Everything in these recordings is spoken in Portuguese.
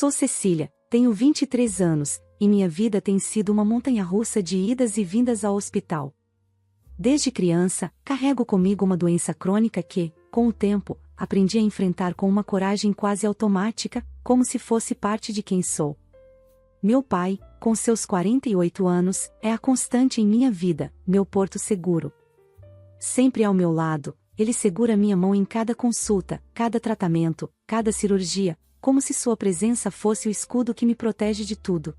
Sou Cecília, tenho 23 anos, e minha vida tem sido uma montanha-russa de idas e vindas ao hospital. Desde criança, carrego comigo uma doença crônica que, com o tempo, aprendi a enfrentar com uma coragem quase automática, como se fosse parte de quem sou. Meu pai, com seus 48 anos, é a constante em minha vida, meu porto seguro. Sempre ao meu lado, ele segura minha mão em cada consulta, cada tratamento, cada cirurgia, como se sua presença fosse o escudo que me protege de tudo.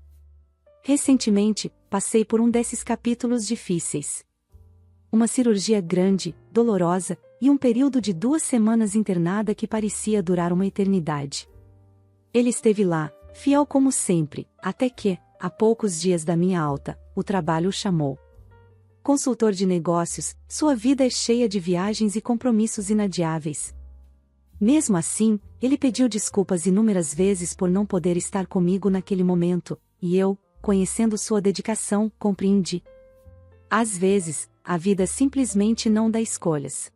Recentemente, passei por um desses capítulos difíceis. Uma cirurgia grande, dolorosa, e um período de 2 semanas internada que parecia durar uma eternidade. Ele esteve lá, fiel como sempre, até que, a poucos dias da minha alta, o trabalho o chamou. Consultor de negócios, sua vida é cheia de viagens e compromissos inadiáveis. Mesmo assim, ele pediu desculpas inúmeras vezes por não poder estar comigo naquele momento, e eu, conhecendo sua dedicação, compreendi. Às vezes, a vida simplesmente não dá escolhas.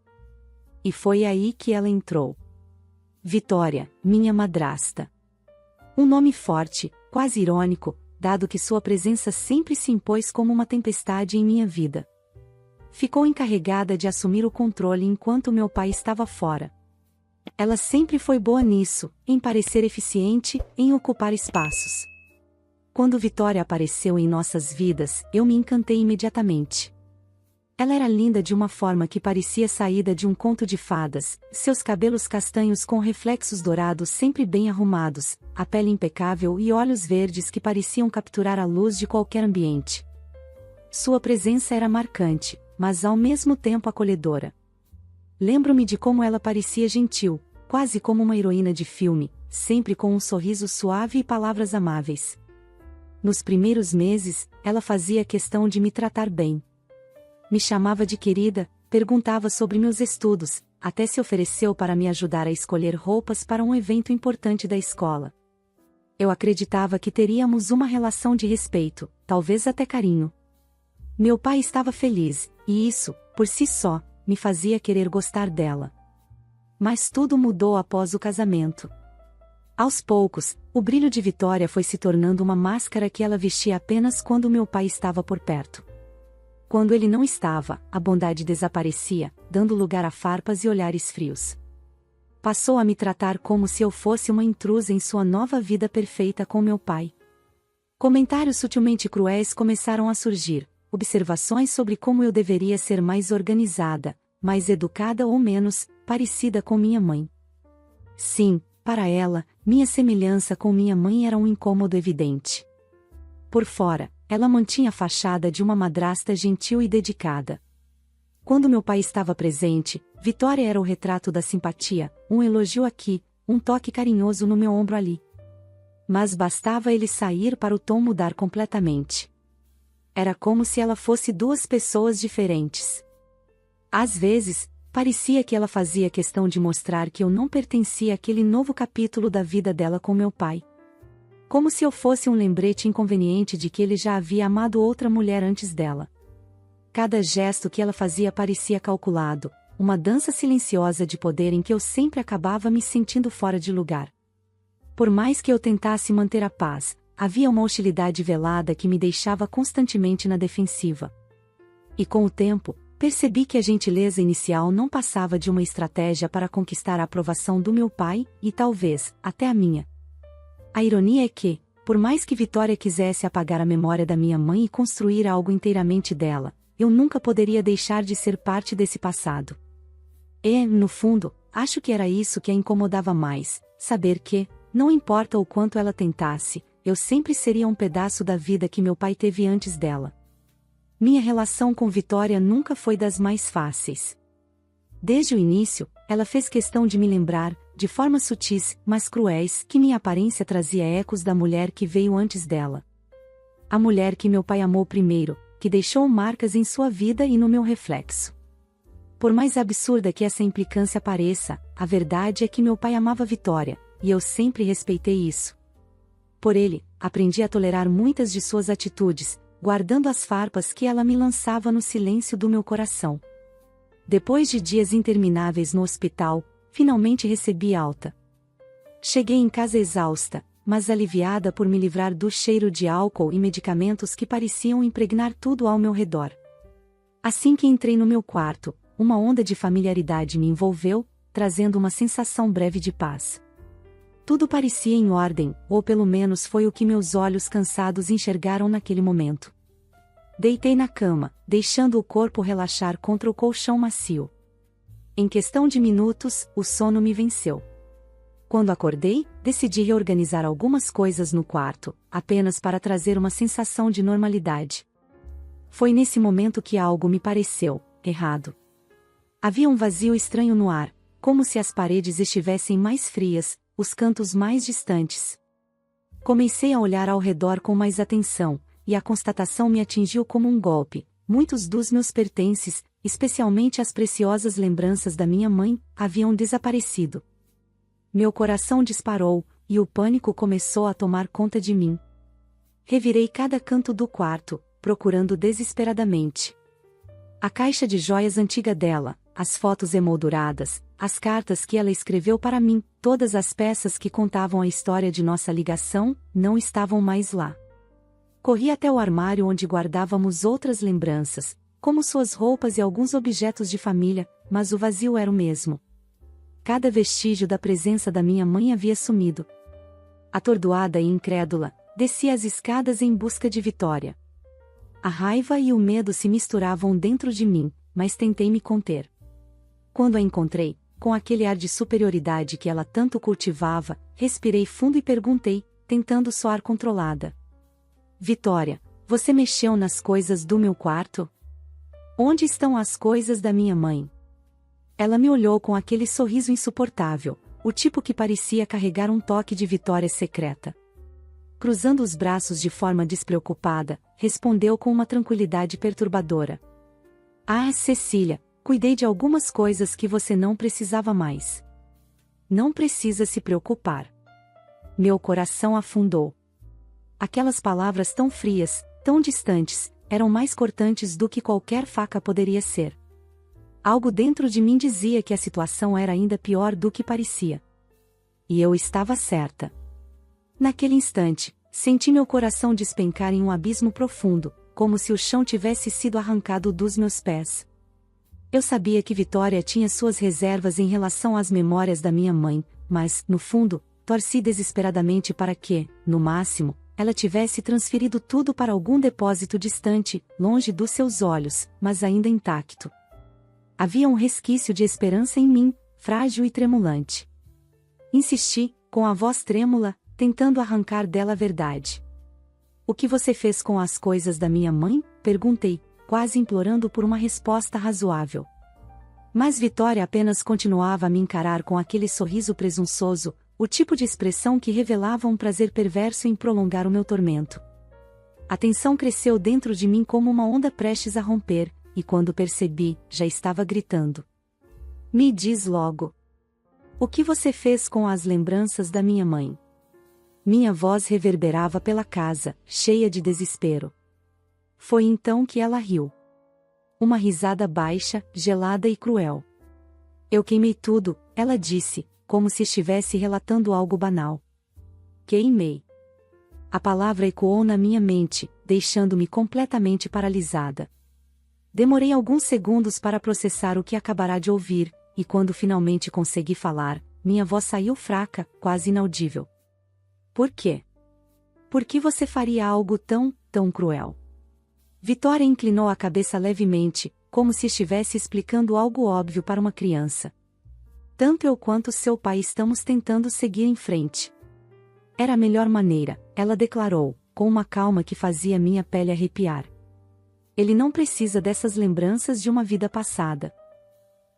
E foi aí que ela entrou. Vitória, minha madrasta. Um nome forte, quase irônico, dado que sua presença sempre se impôs como uma tempestade em minha vida. Ficou encarregada de assumir o controle enquanto meu pai estava fora. Ela sempre foi boa nisso, em parecer eficiente, em ocupar espaços. Quando Vitória apareceu em nossas vidas, eu me encantei imediatamente. Ela era linda de uma forma que parecia saída de um conto de fadas, seus cabelos castanhos com reflexos dourados sempre bem arrumados, a pele impecável e olhos verdes que pareciam capturar a luz de qualquer ambiente. Sua presença era marcante, mas ao mesmo tempo acolhedora. Lembro-me de como ela parecia gentil, quase como uma heroína de filme, sempre com um sorriso suave e palavras amáveis. Nos primeiros meses, ela fazia questão de me tratar bem. Me chamava de querida, perguntava sobre meus estudos, até se ofereceu para me ajudar a escolher roupas para um evento importante da escola. Eu acreditava que teríamos uma relação de respeito, talvez até carinho. Meu pai estava feliz, e isso, por si só, me fazia querer gostar dela. Mas tudo mudou após o casamento. Aos poucos, o brilho de Vitória foi se tornando uma máscara que ela vestia apenas quando meu pai estava por perto. Quando ele não estava, a bondade desaparecia, dando lugar a farpas e olhares frios. Passou a me tratar como se eu fosse uma intrusa em sua nova vida perfeita com meu pai. Comentários sutilmente cruéis começaram a surgir, observações sobre como eu deveria ser mais organizada, mais educada ou menos, parecida com minha mãe. Sim, para ela, minha semelhança com minha mãe era um incômodo evidente. Por fora, ela mantinha a fachada de uma madrasta gentil e dedicada. Quando meu pai estava presente, Vitória era o retrato da simpatia, um elogio aqui, um toque carinhoso no meu ombro ali. Mas bastava ele sair para o tom mudar completamente. Era como se ela fosse 2 pessoas diferentes. Às vezes, parecia que ela fazia questão de mostrar que eu não pertencia àquele novo capítulo da vida dela com meu pai. Como se eu fosse um lembrete inconveniente de que ele já havia amado outra mulher antes dela. Cada gesto que ela fazia parecia calculado, uma dança silenciosa de poder em que eu sempre acabava me sentindo fora de lugar. Por mais que eu tentasse manter a paz, havia uma hostilidade velada que me deixava constantemente na defensiva. E com o tempo, percebi que a gentileza inicial não passava de uma estratégia para conquistar a aprovação do meu pai, e talvez, até a minha. A ironia é que, por mais que Vitória quisesse apagar a memória da minha mãe e construir algo inteiramente dela, eu nunca poderia deixar de ser parte desse passado. E, no fundo, acho que era isso que a incomodava mais, saber que, não importa o quanto ela tentasse, eu sempre seria um pedaço da vida que meu pai teve antes dela. Minha relação com Vitória nunca foi das mais fáceis. Desde o início, ela fez questão de me lembrar, de formas sutis, mas cruéis, que minha aparência trazia ecos da mulher que veio antes dela. A mulher que meu pai amou primeiro, que deixou marcas em sua vida e no meu reflexo. Por mais absurda que essa implicância pareça, a verdade é que meu pai amava Vitória, e eu sempre respeitei isso. Por ele, aprendi a tolerar muitas de suas atitudes, guardando as farpas que ela me lançava no silêncio do meu coração. Depois de dias intermináveis no hospital, finalmente recebi alta. Cheguei em casa exausta, mas aliviada por me livrar do cheiro de álcool e medicamentos que pareciam impregnar tudo ao meu redor. Assim que entrei no meu quarto, uma onda de familiaridade me envolveu, trazendo uma sensação breve de paz. Tudo parecia em ordem, ou pelo menos foi o que meus olhos cansados enxergaram naquele momento. Deitei na cama, deixando o corpo relaxar contra o colchão macio. Em questão de minutos, o sono me venceu. Quando acordei, decidi reorganizar algumas coisas no quarto, apenas para trazer uma sensação de normalidade. Foi nesse momento que algo me pareceu errado. Havia um vazio estranho no ar, como se as paredes estivessem mais frias, os cantos mais distantes. Comecei a olhar ao redor com mais atenção, e a constatação me atingiu como um golpe. Muitos dos meus pertences, especialmente as preciosas lembranças da minha mãe, haviam desaparecido. Meu coração disparou, e o pânico começou a tomar conta de mim. Revirei cada canto do quarto, procurando desesperadamente. A caixa de joias antiga dela, as fotos emolduradas, as cartas que ela escreveu para mim, todas as peças que contavam a história de nossa ligação, não estavam mais lá. Corri até o armário onde guardávamos outras lembranças, como suas roupas e alguns objetos de família, mas o vazio era o mesmo. Cada vestígio da presença da minha mãe havia sumido. Atordoada e incrédula, desci as escadas em busca de Vitória. A raiva e o medo se misturavam dentro de mim, mas tentei me conter. Quando a encontrei, com aquele ar de superioridade que ela tanto cultivava, respirei fundo e perguntei, tentando soar controlada. Vitória, você mexeu nas coisas do meu quarto? Onde estão as coisas da minha mãe? Ela me olhou com aquele sorriso insuportável, o tipo que parecia carregar um toque de vitória secreta. Cruzando os braços de forma despreocupada, respondeu com uma tranquilidade perturbadora. Ah, Cecília, cuidei de algumas coisas que você não precisava mais. Não precisa se preocupar. Meu coração afundou. Aquelas palavras tão frias, tão distantes, eram mais cortantes do que qualquer faca poderia ser. Algo dentro de mim dizia que a situação era ainda pior do que parecia. E eu estava certa. Naquele instante, senti meu coração despencar em um abismo profundo, como se o chão tivesse sido arrancado dos meus pés. Eu sabia que Vitória tinha suas reservas em relação às memórias da minha mãe, mas, no fundo, torci desesperadamente para que, no máximo, ela tivesse transferido tudo para algum depósito distante, longe dos seus olhos, mas ainda intacto. Havia um resquício de esperança em mim, frágil e tremulante. Insisti, com a voz trêmula, tentando arrancar dela a verdade. O que você fez com as coisas da minha mãe? Perguntei, quase implorando por uma resposta razoável. Mas Vitória apenas continuava a me encarar com aquele sorriso presunçoso, o tipo de expressão que revelava um prazer perverso em prolongar o meu tormento. A tensão cresceu dentro de mim como uma onda prestes a romper, e quando percebi, já estava gritando. Me diz logo. O que você fez com as lembranças da minha mãe? Minha voz reverberava pela casa, cheia de desespero. Foi então que ela riu. Uma risada baixa, gelada e cruel. Eu queimei tudo, ela disse, como se estivesse relatando algo banal. Queimei. A palavra ecoou na minha mente, deixando-me completamente paralisada. Demorei alguns segundos para processar o que acabará de ouvir, e quando finalmente consegui falar, minha voz saiu fraca, quase inaudível. Por quê? Por que você faria algo tão cruel? Vitória inclinou a cabeça levemente, como se estivesse explicando algo óbvio para uma criança. Tanto eu quanto seu pai estamos tentando seguir em frente. Era a melhor maneira, ela declarou, com uma calma que fazia minha pele arrepiar. Ele não precisa dessas lembranças de uma vida passada.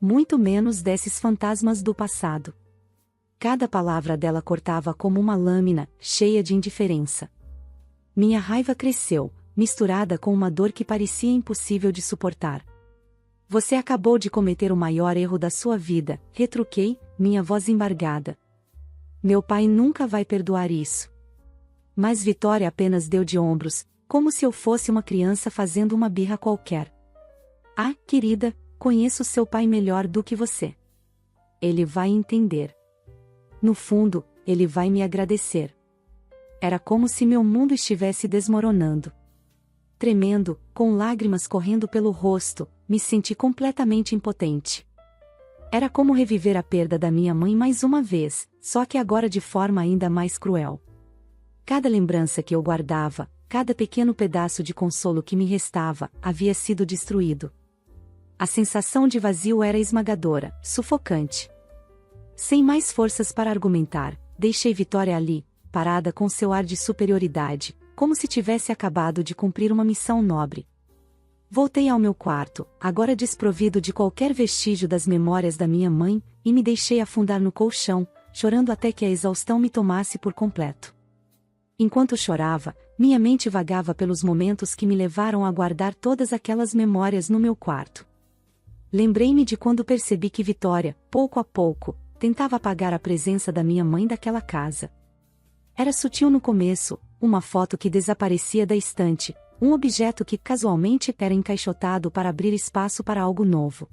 Muito menos desses fantasmas do passado. Cada palavra dela cortava como uma lâmina, cheia de indiferença. Minha raiva cresceu, misturada com uma dor que parecia impossível de suportar. Você acabou de cometer o maior erro da sua vida, retruquei, minha voz embargada. Meu pai nunca vai perdoar isso. Mas Vitória apenas deu de ombros, como se eu fosse uma criança fazendo uma birra qualquer. Ah, querida, conheço seu pai melhor do que você. Ele vai entender. No fundo, ele vai me agradecer. Era como se meu mundo estivesse desmoronando. Tremendo, com lágrimas correndo pelo rosto, me senti completamente impotente. Era como reviver a perda da minha mãe mais uma vez, só que agora de forma ainda mais cruel. Cada lembrança que eu guardava, cada pequeno pedaço de consolo que me restava, havia sido destruído. A sensação de vazio era esmagadora, sufocante. Sem mais forças para argumentar, deixei Vitória ali, parada com seu ar de superioridade, como se tivesse acabado de cumprir uma missão nobre. Voltei ao meu quarto, agora desprovido de qualquer vestígio das memórias da minha mãe, e me deixei afundar no colchão, chorando até que a exaustão me tomasse por completo. Enquanto chorava, minha mente vagava pelos momentos que me levaram a guardar todas aquelas memórias no meu quarto. Lembrei-me de quando percebi que Vitória, pouco a pouco, tentava apagar a presença da minha mãe daquela casa. Era sutil no começo, uma foto que desaparecia da estante, um objeto que casualmente era encaixotado para abrir espaço para algo novo.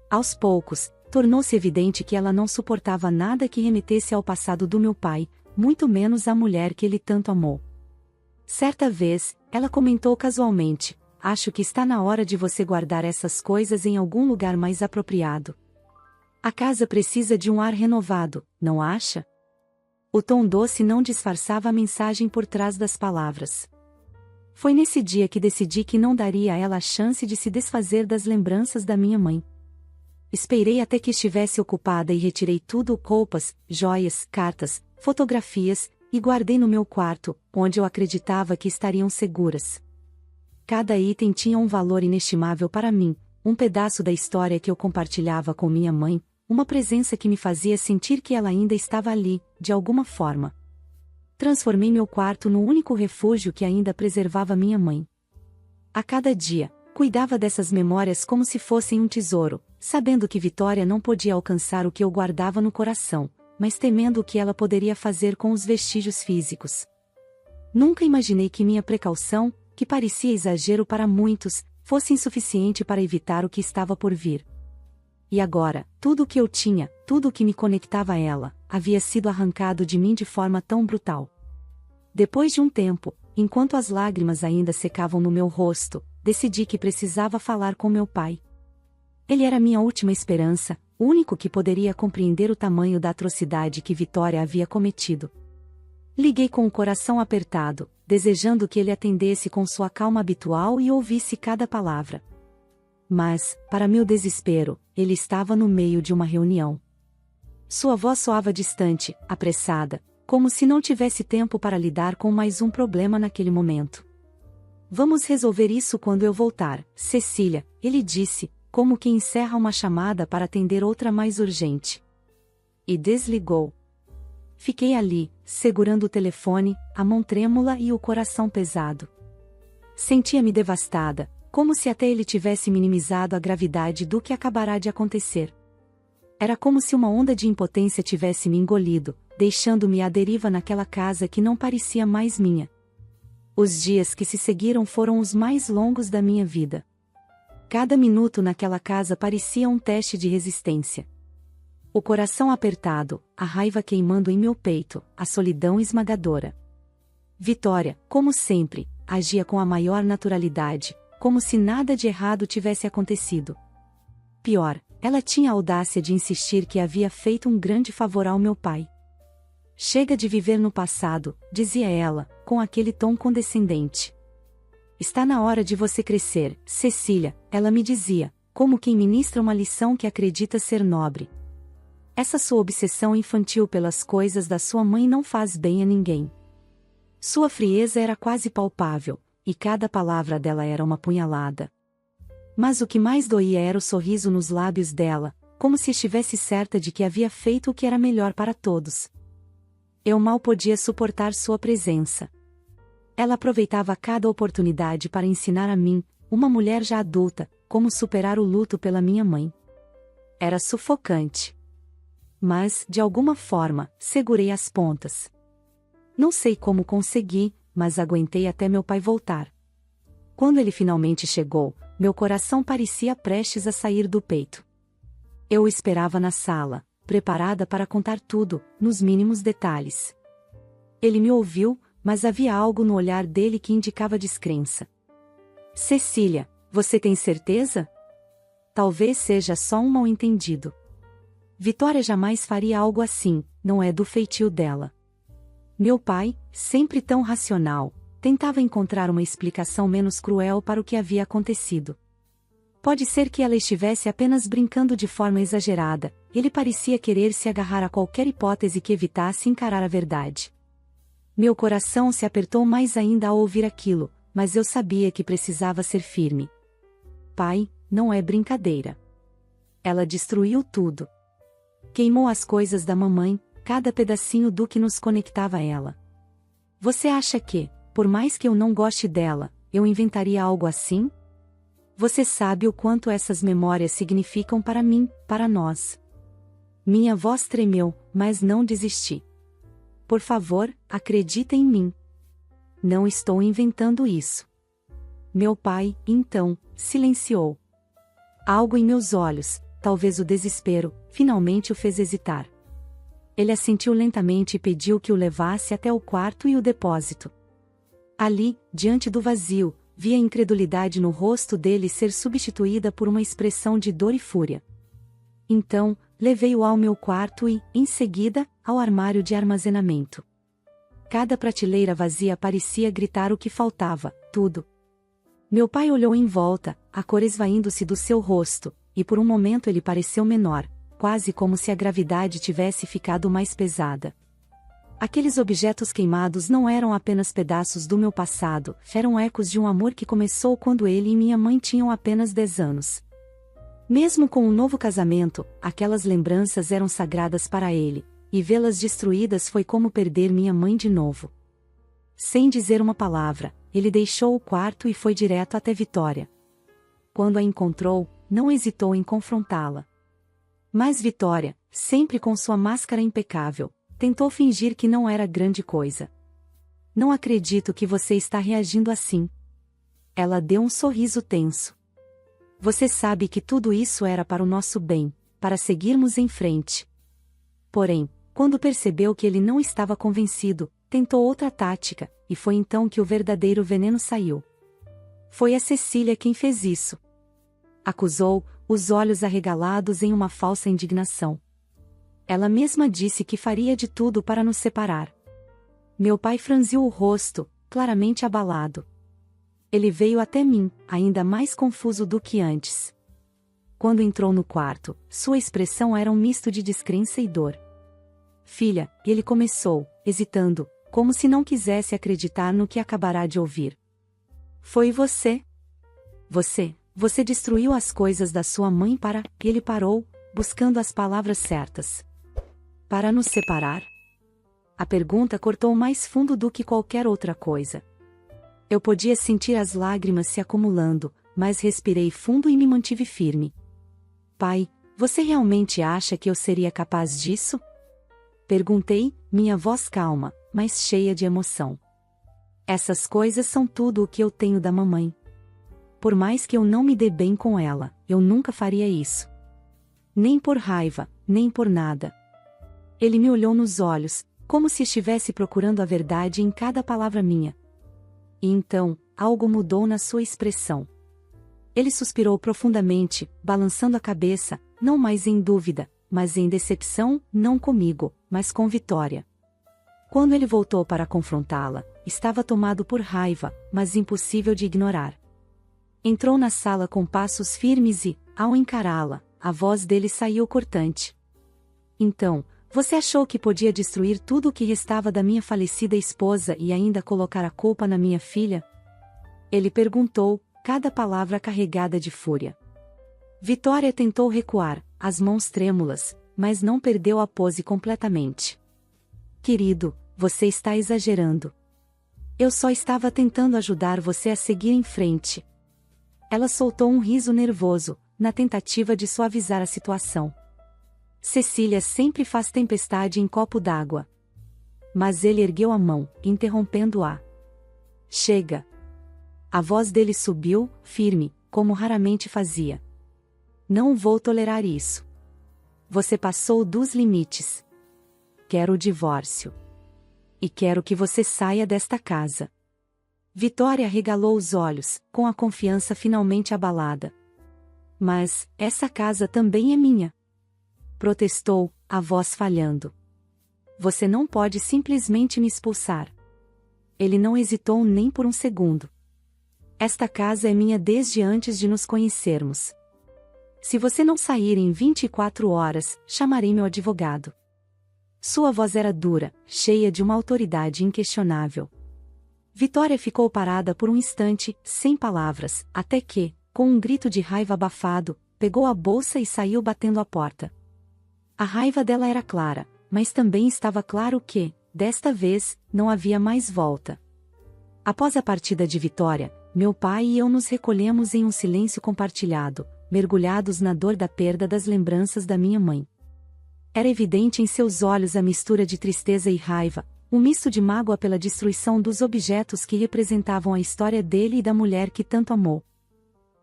Aos poucos, tornou-se evidente que ela não suportava nada que remetesse ao passado do meu pai, muito menos à mulher que ele tanto amou. Certa vez, ela comentou casualmente: "Acho que está na hora de você guardar essas coisas em algum lugar mais apropriado. A casa precisa de um ar renovado, não acha?" O tom doce não disfarçava a mensagem por trás das palavras. Foi nesse dia que decidi que não daria a ela a chance de se desfazer das lembranças da minha mãe. Esperei até que estivesse ocupada e retirei tudo: roupas, joias, cartas, fotografias, e guardei no meu quarto, onde eu acreditava que estariam seguras. Cada item tinha um valor inestimável para mim, um pedaço da história que eu compartilhava com minha mãe, uma presença que me fazia sentir que ela ainda estava ali, de alguma forma. Transformei meu quarto no único refúgio que ainda preservava minha mãe. A cada dia, cuidava dessas memórias como se fossem um tesouro, sabendo que Vitória não podia alcançar o que eu guardava no coração, mas temendo o que ela poderia fazer com os vestígios físicos. Nunca imaginei que minha precaução, que parecia exagero para muitos, fosse insuficiente para evitar o que estava por vir. E agora, tudo o que eu tinha, tudo o que me conectava a ela, havia sido arrancado de mim de forma tão brutal. Depois de um tempo, enquanto as lágrimas ainda secavam no meu rosto, decidi que precisava falar com meu pai. Ele era minha última esperança, o único que poderia compreender o tamanho da atrocidade que Vitória havia cometido. Liguei com o coração apertado, desejando que ele atendesse com sua calma habitual e ouvisse cada palavra. Mas, para meu desespero, ele estava no meio de uma reunião. Sua voz soava distante, apressada, como se não tivesse tempo para lidar com mais um problema naquele momento. "Vamos resolver isso quando eu voltar, Cecília", ele disse, como quem encerra uma chamada para atender outra mais urgente. E desligou. Fiquei ali, segurando o telefone, a mão trêmula e o coração pesado. Sentia-me devastada, como se até ele tivesse minimizado a gravidade do que acabará de acontecer. Era como se uma onda de impotência tivesse me engolido, deixando-me à deriva naquela casa que não parecia mais minha. Os dias que se seguiram foram os mais longos da minha vida. Cada minuto naquela casa parecia um teste de resistência. O coração apertado, a raiva queimando em meu peito, a solidão esmagadora. Vitória, como sempre, agia com a maior naturalidade, como se nada de errado tivesse acontecido. Pior, ela tinha a audácia de insistir que havia feito um grande favor ao meu pai. "Chega de viver no passado", dizia ela, com aquele tom condescendente. "Está na hora de você crescer, Cecília", ela me dizia, como quem ministra uma lição que acredita ser nobre. Essa sua obsessão infantil pelas coisas da sua mãe não faz bem a ninguém. Sua frieza era quase palpável, e cada palavra dela era uma punhalada. Mas o que mais doía era o sorriso nos lábios dela, como se estivesse certa de que havia feito o que era melhor para todos. Eu mal podia suportar sua presença. Ela aproveitava cada oportunidade para ensinar a mim, uma mulher já adulta, como superar o luto pela minha mãe. Era sufocante. Mas, de alguma forma, segurei as pontas. Não sei como consegui, mas aguentei até meu pai voltar. Quando ele finalmente chegou, meu coração parecia prestes a sair do peito. Eu o esperava na sala, preparada para contar tudo, nos mínimos detalhes. Ele me ouviu, mas havia algo no olhar dele que indicava descrença. Cecília, você tem certeza? Talvez seja só um mal-entendido. Vitória jamais faria algo assim, não é do feitio dela. Meu pai, sempre tão racional, tentava encontrar uma explicação menos cruel para o que havia acontecido. Pode ser que ela estivesse apenas brincando de forma exagerada, ele parecia querer se agarrar a qualquer hipótese que evitasse encarar a verdade. Meu coração se apertou mais ainda ao ouvir aquilo, mas eu sabia que precisava ser firme. Pai, não é brincadeira. Ela destruiu tudo. Queimou as coisas da mamãe, cada pedacinho do que nos conectava a ela. Você acha que, por mais que eu não goste dela, eu inventaria algo assim? Você sabe o quanto essas memórias significam para mim, para nós. Minha voz tremeu, mas não desisti. Por favor, acredita em mim. Não estou inventando isso. Meu pai, então, silenciou. Algo em meus olhos, talvez o desespero, finalmente o fez hesitar. Ele assentiu lentamente e pediu que o levasse até o quarto e o depósito. Ali, diante do vazio, vi a incredulidade no rosto dele ser substituída por uma expressão de dor e fúria. Então, levei-o ao meu quarto e, em seguida, ao armário de armazenamento. Cada prateleira vazia parecia gritar o que faltava, tudo. Meu pai olhou em volta, a cor esvaindo-se do seu rosto, e por um momento ele pareceu menor, quase como se a gravidade tivesse ficado mais pesada. Aqueles objetos queimados não eram apenas pedaços do meu passado, eram ecos de um amor que começou quando ele e minha mãe tinham apenas 10 anos. Mesmo com um novo casamento, aquelas lembranças eram sagradas para ele, e vê-las destruídas foi como perder minha mãe de novo. Sem dizer uma palavra, ele deixou o quarto e foi direto até Vitória. Quando a encontrou, não hesitou em confrontá-la. Mas Vitória, sempre com sua máscara impecável, tentou fingir que não era grande coisa. Não acredito que você está reagindo assim. Ela deu um sorriso tenso. Você sabe que tudo isso era para o nosso bem, para seguirmos em frente. Porém, quando percebeu que ele não estava convencido, tentou outra tática, e foi então que o verdadeiro veneno saiu. Foi a Cecília quem fez isso. Acusou, os olhos arregalados em uma falsa indignação. Ela mesma disse que faria de tudo para nos separar. Meu pai franziu o rosto, claramente abalado. Ele veio até mim, ainda mais confuso do que antes. Quando entrou no quarto, sua expressão era um misto de descrença e dor. Filha, ele começou, hesitando, como se não quisesse acreditar no que acabará de ouvir. Foi você? Você destruiu as coisas da sua mãe para... Ele parou, buscando as palavras certas. Para nos separar? A pergunta cortou mais fundo do que qualquer outra coisa. Eu podia sentir as lágrimas se acumulando, mas respirei fundo e me mantive firme. Pai, você realmente acha que eu seria capaz disso? Perguntei, minha voz calma, mas cheia de emoção. Essas coisas são tudo o que eu tenho da mamãe. Por mais que eu não me dê bem com ela, eu nunca faria isso. Nem por raiva, nem por nada. Ele me olhou nos olhos, como se estivesse procurando a verdade em cada palavra minha. E então, algo mudou na sua expressão. Ele suspirou profundamente, balançando a cabeça, não mais em dúvida, mas em decepção, não comigo, mas com Vitória. Quando ele voltou para confrontá-la, estava tomado por raiva, mas impossível de ignorar. Entrou na sala com passos firmes e, ao encará-la, a voz dele saiu cortante. Então, você achou que podia destruir tudo o que restava da minha falecida esposa e ainda colocar a culpa na minha filha? Ele perguntou, cada palavra carregada de fúria. Vitória tentou recuar, as mãos trêmulas, mas não perdeu a pose completamente. Querido, você está exagerando. Eu só estava tentando ajudar você a seguir em frente. Ela soltou um riso nervoso, na tentativa de suavizar a situação. Cecília sempre faz tempestade em copo d'água. Mas ele ergueu a mão, interrompendo-a. Chega. A voz dele subiu, firme, como raramente fazia. Não vou tolerar isso. Você passou dos limites. Quero o divórcio. e quero que você saia desta casa. Vitória arregalou os olhos, com a confiança finalmente abalada. Mas, essa casa também é minha. Protestou, a voz falhando. Você não pode simplesmente me expulsar. Ele não hesitou nem por um segundo. Esta casa é minha desde antes de nos conhecermos. Se você não sair em 24 horas, chamarei meu advogado. Sua voz era dura, cheia de uma autoridade inquestionável. Vitória ficou parada por um instante, sem palavras, até que, com um grito de raiva abafado, pegou a bolsa e saiu batendo a porta. A raiva dela era clara, mas também estava claro que, desta vez, não havia mais volta. Após a partida de Vitória, meu pai e eu nos recolhemos em um silêncio compartilhado, mergulhados na dor da perda das lembranças da minha mãe. Era evidente em seus olhos a mistura de tristeza e raiva, um misto de mágoa pela destruição dos objetos que representavam a história dele e da mulher que tanto amou.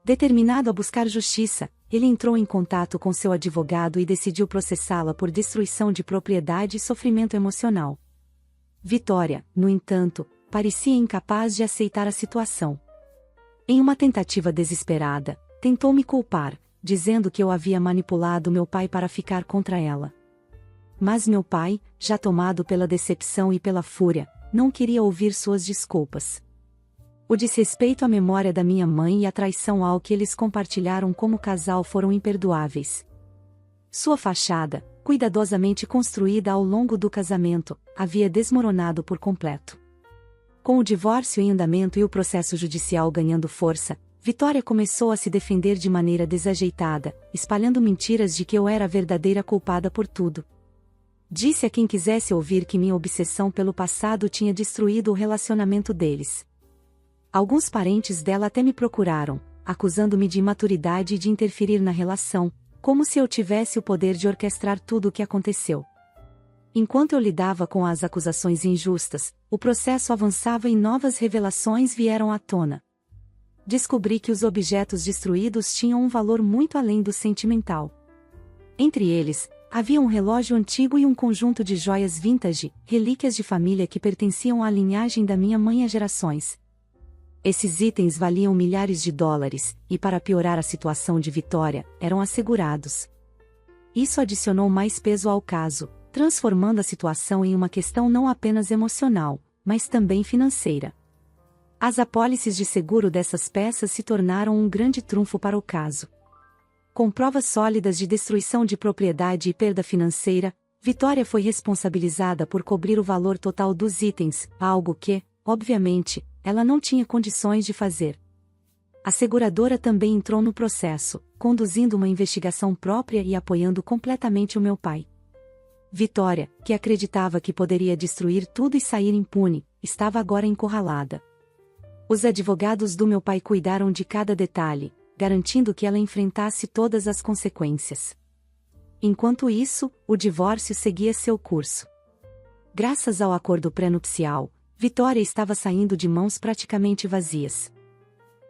Determinado a buscar justiça, ele entrou em contato com seu advogado e decidiu processá-la por destruição de propriedade e sofrimento emocional. Vitória, no entanto, parecia incapaz de aceitar a situação. Em uma tentativa desesperada, tentou me culpar, dizendo que eu havia manipulado meu pai para ficar contra ela. Mas meu pai, já tomado pela decepção e pela fúria, não queria ouvir suas desculpas. O desrespeito à memória da minha mãe e a traição ao que eles compartilharam como casal foram imperdoáveis. Sua fachada, cuidadosamente construída ao longo do casamento, havia desmoronado por completo. Com o divórcio em andamento e o processo judicial ganhando força, Vitória começou a se defender de maneira desajeitada, espalhando mentiras de que eu era a verdadeira culpada por tudo. Disse a quem quisesse ouvir que minha obsessão pelo passado tinha destruído o relacionamento deles. Alguns parentes dela até me procuraram, acusando-me de imaturidade e de interferir na relação, como se eu tivesse o poder de orquestrar tudo o que aconteceu. Enquanto eu lidava com as acusações injustas, o processo avançava e novas revelações vieram à tona. Descobri que os objetos destruídos tinham um valor muito além do sentimental. Entre eles, havia um relógio antigo e um conjunto de joias vintage, relíquias de família que pertenciam à linhagem da minha mãe há gerações. Esses itens valiam milhares de dólares, e para piorar a situação de Vitória, eram assegurados. Isso adicionou mais peso ao caso, transformando a situação em uma questão não apenas emocional, mas também financeira. As apólices de seguro dessas peças se tornaram um grande trunfo para o caso. Com provas sólidas de destruição de propriedade e perda financeira, Vitória foi responsabilizada por cobrir o valor total dos itens, algo que, obviamente, ela não tinha condições de fazer. A seguradora também entrou no processo, conduzindo uma investigação própria e apoiando completamente o meu pai. Vitória, que acreditava que poderia destruir tudo e sair impune, estava agora encurralada. Os advogados do meu pai cuidaram de cada detalhe, garantindo que ela enfrentasse todas as consequências. Enquanto isso, o divórcio seguia seu curso. Graças ao acordo pré-nupcial, Vitória estava saindo de mãos praticamente vazias.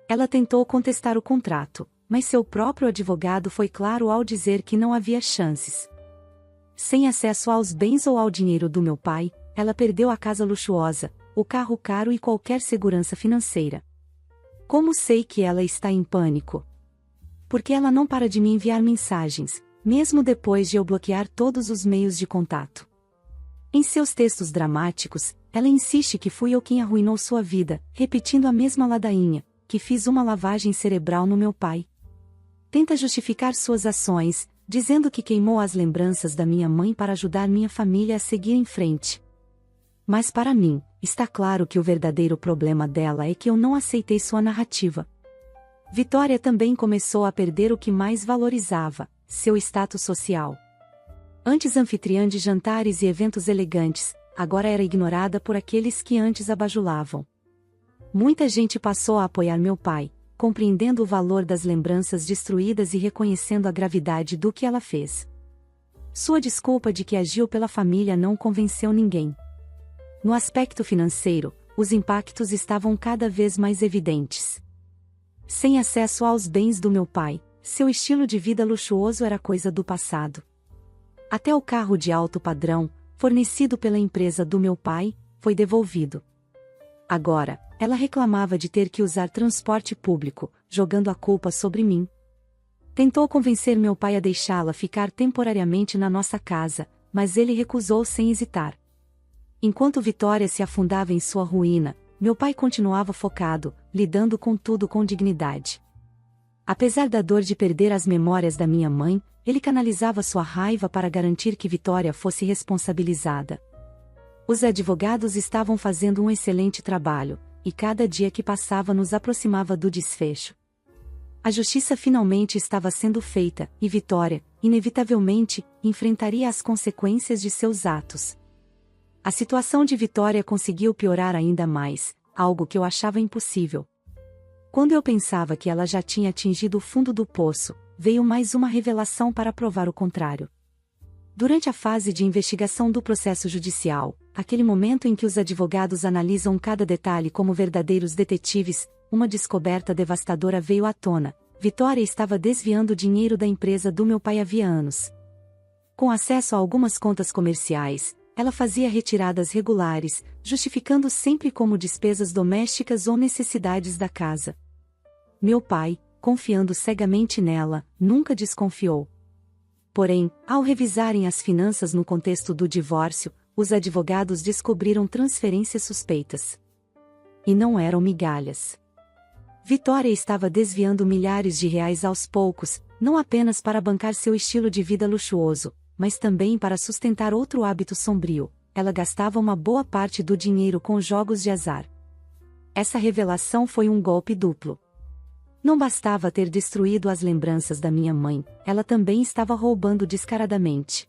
Ela tentou contestar o contrato, mas seu próprio advogado foi claro ao dizer que não havia chances. Sem acesso aos bens ou ao dinheiro do meu pai, ela perdeu a casa luxuosa, o carro caro e qualquer segurança financeira. Como sei que ela está em pânico? Porque ela não para de me enviar mensagens, mesmo depois de eu bloquear todos os meios de contato. Em seus textos dramáticos, ela insiste que fui eu quem arruinou sua vida, repetindo a mesma ladainha, que fiz uma lavagem cerebral no meu pai. Tenta justificar suas ações, dizendo que queimou as lembranças da minha mãe para ajudar minha família a seguir em frente. Mas para mim, está claro que o verdadeiro problema dela é que eu não aceitei sua narrativa. Vitória também começou a perder o que mais valorizava, seu status social. Antes anfitriã de jantares e eventos elegantes, agora era ignorada por aqueles que antes a bajulavam. Muita gente passou a apoiar meu pai, compreendendo o valor das lembranças destruídas e reconhecendo a gravidade do que ela fez. Sua desculpa de que agiu pela família não convenceu ninguém. No aspecto financeiro, os impactos estavam cada vez mais evidentes. Sem acesso aos bens do meu pai, seu estilo de vida luxuoso era coisa do passado. Até o carro de alto padrão, fornecido pela empresa do meu pai, foi devolvido. Agora, ela reclamava de ter que usar transporte público, jogando a culpa sobre mim. Tentou convencer meu pai a deixá-la ficar temporariamente na nossa casa, mas ele recusou sem hesitar. Enquanto Vitória se afundava em sua ruína, meu pai continuava focado, lidando com tudo com dignidade. Apesar da dor de perder as memórias da minha mãe, ele canalizava sua raiva para garantir que Vitória fosse responsabilizada. Os advogados estavam fazendo um excelente trabalho, e cada dia que passava nos aproximava do desfecho. A justiça finalmente estava sendo feita, e Vitória, inevitavelmente, enfrentaria as consequências de seus atos. A situação de Vitória conseguiu piorar ainda mais, algo que eu achava impossível. Quando eu pensava que ela já tinha atingido o fundo do poço, veio mais uma revelação para provar o contrário. Durante a fase de investigação do processo judicial, aquele momento em que os advogados analisam cada detalhe como verdadeiros detetives, uma descoberta devastadora veio à tona. Vitória estava desviando dinheiro da empresa do meu pai havia anos. Com acesso a algumas contas comerciais, ela fazia retiradas regulares, justificando sempre como despesas domésticas ou necessidades da casa. Meu pai, confiando cegamente nela, nunca desconfiou. Porém, ao revisarem as finanças no contexto do divórcio, os advogados descobriram transferências suspeitas. E não eram migalhas. Vitória estava desviando milhares de reais aos poucos, não apenas para bancar seu estilo de vida luxuoso, mas também para sustentar outro hábito sombrio. Ela gastava uma boa parte do dinheiro com jogos de azar. Essa revelação foi um golpe duplo. Não bastava ter destruído as lembranças da minha mãe, ela também estava roubando descaradamente.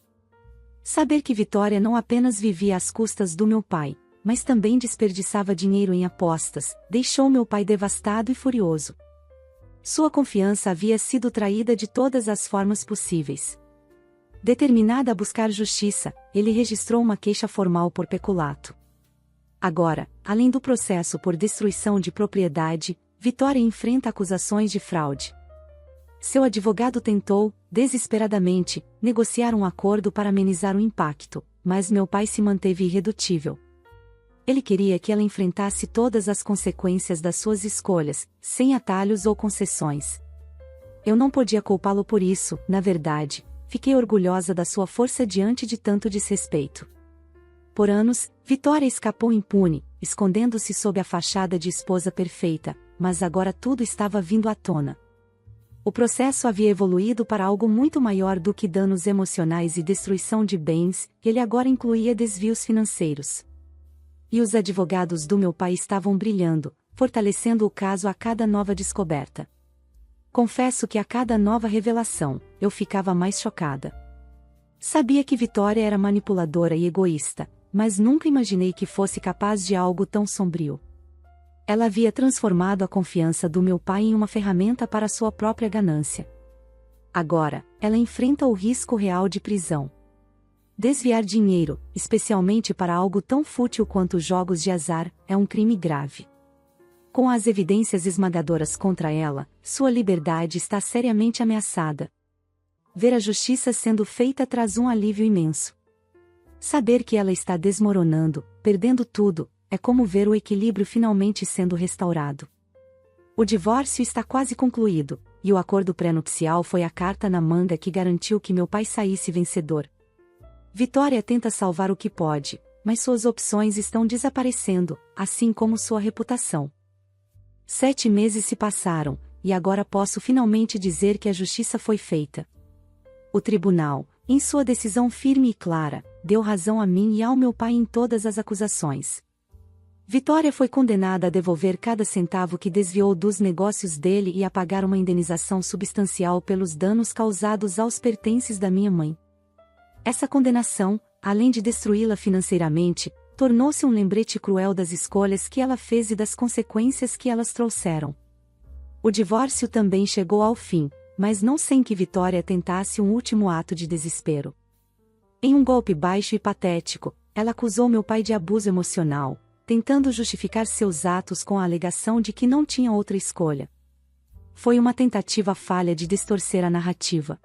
Saber que Vitória não apenas vivia às custas do meu pai, mas também desperdiçava dinheiro em apostas, deixou meu pai devastado e furioso. Sua confiança havia sido traída de todas as formas possíveis. Determinada a buscar justiça, ele registrou uma queixa formal por peculato. Agora, além do processo por destruição de propriedade, Vitória enfrenta acusações de fraude. Seu advogado tentou, desesperadamente, negociar um acordo para amenizar o impacto, mas meu pai se manteve irredutível. Ele queria que ela enfrentasse todas as consequências das suas escolhas, sem atalhos ou concessões. Eu não podia culpá-lo por isso, na verdade, fiquei orgulhosa da sua força diante de tanto desrespeito. Por anos, Vitória escapou impune, escondendo-se sob a fachada de esposa perfeita, mas agora tudo estava vindo à tona. O processo havia evoluído para algo muito maior do que danos emocionais e destruição de bens, ele agora incluía desvios financeiros. E os advogados do meu pai estavam brilhando, fortalecendo o caso a cada nova descoberta. Confesso que a cada nova revelação, eu ficava mais chocada. Sabia que Vitória era manipuladora e egoísta, mas nunca imaginei que fosse capaz de algo tão sombrio. Ela havia transformado a confiança do meu pai em uma ferramenta para sua própria ganância. Agora, ela enfrenta o risco real de prisão. Desviar dinheiro, especialmente para algo tão fútil quanto jogos de azar, é um crime grave. Com as evidências esmagadoras contra ela, sua liberdade está seriamente ameaçada. Ver a justiça sendo feita traz um alívio imenso. Saber que ela está desmoronando, perdendo tudo, é como ver o equilíbrio finalmente sendo restaurado. O divórcio está quase concluído, e o acordo pré-nupcial foi a carta na manga que garantiu que meu pai saísse vencedor. Vitória tenta salvar o que pode, mas suas opções estão desaparecendo, assim como sua reputação. 7 meses se passaram, e agora posso finalmente dizer que a justiça foi feita. O tribunal, em sua decisão firme e clara, deu razão a mim e ao meu pai em todas as acusações. Vitória foi condenada a devolver cada centavo que desviou dos negócios dele e a pagar uma indenização substancial pelos danos causados aos pertences da minha mãe. Essa condenação, além de destruí-la financeiramente, tornou-se um lembrete cruel das escolhas que ela fez e das consequências que elas trouxeram. O divórcio também chegou ao fim, mas não sem que Vitória tentasse um último ato de desespero. Em um golpe baixo e patético, ela acusou meu pai de abuso emocional, tentando justificar seus atos com a alegação de que não tinha outra escolha. Foi uma tentativa falha de distorcer a narrativa.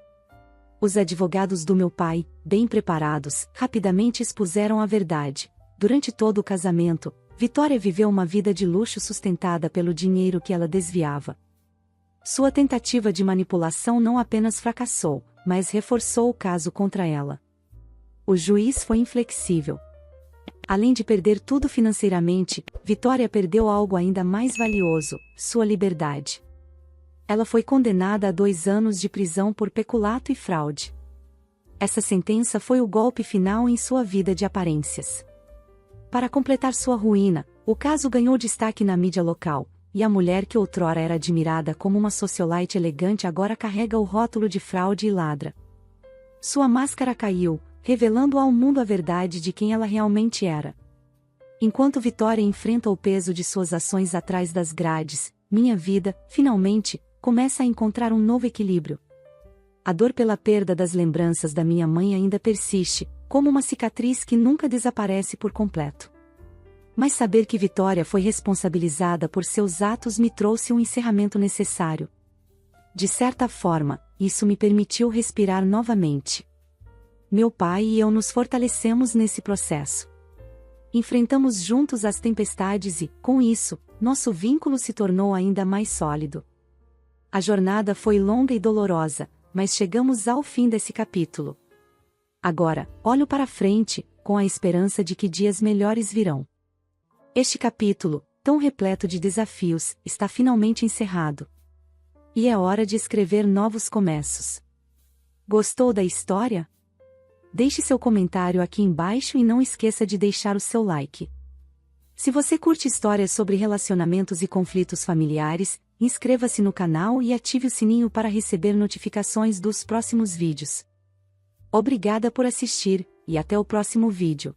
Os advogados do meu pai, bem preparados, rapidamente expuseram a verdade. Durante todo o casamento, Vitória viveu uma vida de luxo sustentada pelo dinheiro que ela desviava. Sua tentativa de manipulação não apenas fracassou, mas reforçou o caso contra ela. O juiz foi inflexível. Além de perder tudo financeiramente, Vitória perdeu algo ainda mais valioso: sua liberdade. Ela foi condenada a 2 anos de prisão por peculato e fraude. Essa sentença foi o golpe final em sua vida de aparências. Para completar sua ruína, o caso ganhou destaque na mídia local, e a mulher que outrora era admirada como uma socialite elegante agora carrega o rótulo de fraude e ladra. Sua máscara caiu, revelando ao mundo a verdade de quem ela realmente era. Enquanto Vitória enfrenta o peso de suas ações atrás das grades, minha vida, finalmente, começa a encontrar um novo equilíbrio. A dor pela perda das lembranças da minha mãe ainda persiste, como uma cicatriz que nunca desaparece por completo. Mas saber que Vitória foi responsabilizada por seus atos me trouxe um encerramento necessário. De certa forma, isso me permitiu respirar novamente. Meu pai e eu nos fortalecemos nesse processo. Enfrentamos juntos as tempestades e, com isso, nosso vínculo se tornou ainda mais sólido. A jornada foi longa e dolorosa, mas chegamos ao fim desse capítulo. Agora, olho para frente, com a esperança de que dias melhores virão. Este capítulo, tão repleto de desafios, está finalmente encerrado. E é hora de escrever novos começos. Gostou da história? Deixe seu comentário aqui embaixo e não esqueça de deixar o seu like. Se você curte histórias sobre relacionamentos e conflitos familiares, inscreva-se no canal e ative o sininho para receber notificações dos próximos vídeos. Obrigada por assistir, e até o próximo vídeo.